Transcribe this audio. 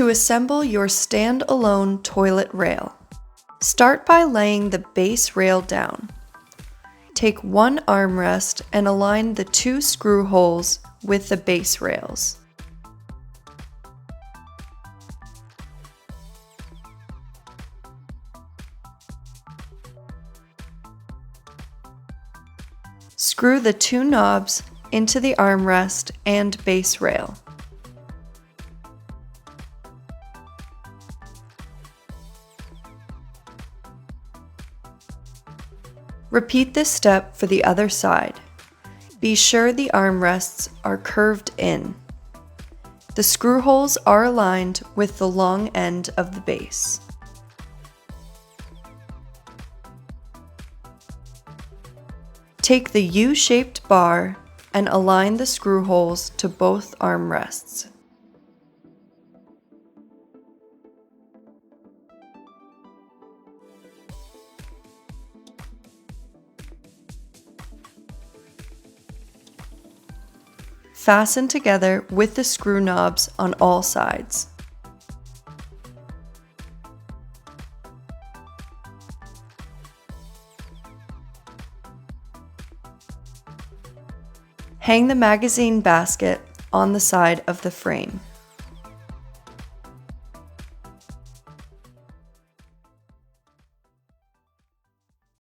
To assemble your stand-alone toilet rail, start by laying the base rail down. Take one armrest and align the 2 screw holes with the base rails. Screw the 2 knobs into the armrest and base rail. Repeat this step for the other side. Be sure the armrests are curved in. The screw holes are aligned with the long end of the base. Take the U-shaped bar and align the screw holes to both armrests. Fasten together with the screw knobs on all sides. Hang the magazine basket on the side of the frame.